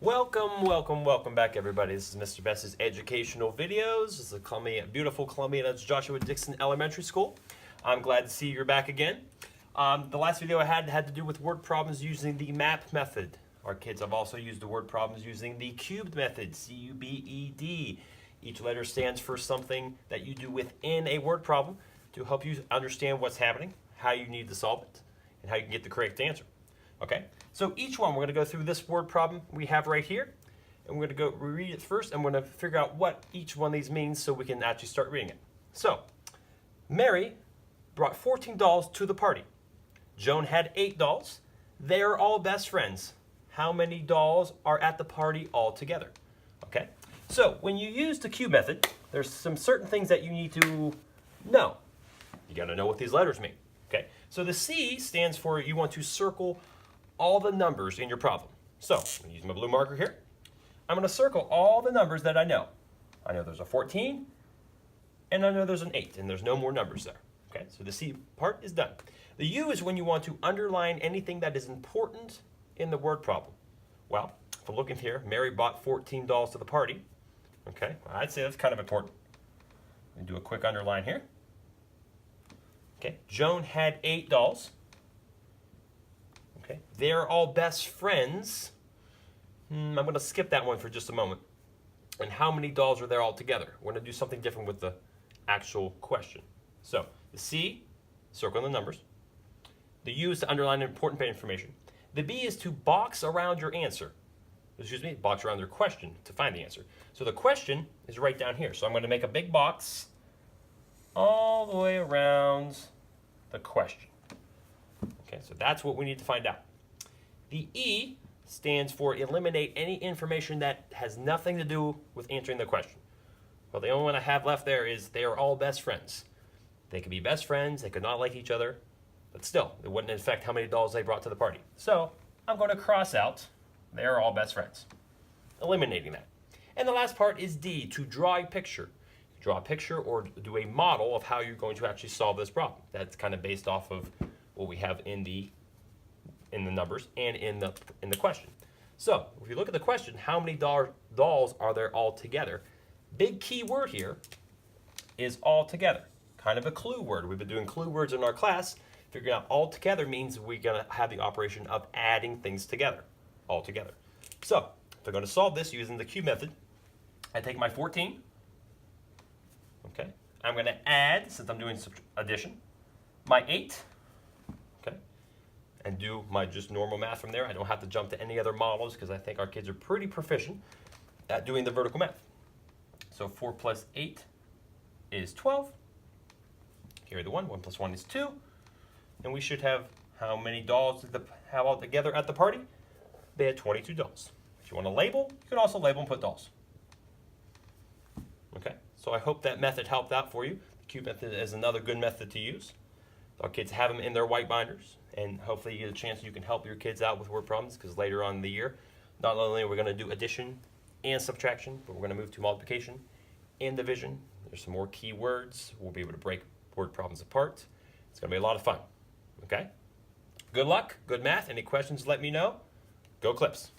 Welcome back, everybody. This is Mr. Best's educational videos. This is a beautiful Columbia, that's Joshua Dixon Elementary School. I'm glad to see you're back again. The last video I had to do with word problems using the MAP method. Our kids have also used the word problems using the CUBED method, C-U-B-E-D. Each letter stands for something that you do within a word problem to help you understand what's happening, how you need to solve it, and how you can get the correct answer. Okay, so each one, we're going to go through this word problem we have right here, and we're going to go read it first, and we're going to figure out what each one of these means so we can actually start reading it. So, Mary brought 14 dolls to the party. Joan had 8 dolls. They are all best friends. How many dolls are at the party altogether? Okay, so when you use the CUBED method, there's some certain things that you need to know. You got to know what these letters mean. Okay, so the C stands for you want to circle all the numbers in your problem. So, I'm going to use my blue marker here. I'm going to circle all the numbers that I know. I know there's a 14, and I know there's an 8, and there's no more numbers there. Okay, so the C part is done. The U is when you want to underline anything that is important in the word problem. Well, if I'm looking here, Mary bought 14 dolls to the party. Okay, I'd say that's kind of important. Let me do a quick underline here. Okay, Joan had 8 dolls. Okay, they're all best friends. I'm going to skip that one for just a moment. And how many dolls are there all together? We're going to do something different with the actual question. So, the C, circle the numbers. The U is to underline important information. The B is to box around your answer. Excuse me, box around your question to find the answer. So the question is right down here. So I'm going to make a big box all the way around the question. Okay, so that's what we need to find out. The E stands for eliminate any information that has nothing to do with answering the question. Well, the only one I have left there is they are all best friends. They could be best friends, they could not like each other, but still, it wouldn't affect how many dolls they brought to the party. So I'm going to cross out they are all best friends, eliminating that. And the last part is D, to draw a picture. Draw a picture or do a model of how you're going to actually solve this problem. That's kind of based off of what we have in the numbers and in the question. So if you look at the question, how many dolls are there all together? Big key word here is all together. Kind of a clue word. We've been doing clue words in our class. Figuring out all together means we're going to have the operation of adding things together, all together. So if I'm going to solve this using the CUBED method, I take my 14. Okay, I'm going to add, since I'm doing addition, my 8. Okay, and do my just normal math from there. I don't have to jump to any other models because I think our kids are pretty proficient at doing the vertical math. So 4 plus 8 is 12. Carry the 1. 1 plus 1 is 2. And we should have how many dolls did they have all together at the party? They had 22 dolls. If you want to label, you can also label and put dolls. Okay, so I hope that method helped out for you. The CUBED method is another good method to use. Our kids have them in their white binders, and hopefully you get a chance you can help your kids out with word problems, because later on in the year, not only are we going to do addition and subtraction, but we're going to move to multiplication and division. There's some more key words. We'll be able to break word problems apart. It's going to be a lot of fun. Okay? Good luck, good math. Any questions, let me know. Go Clips.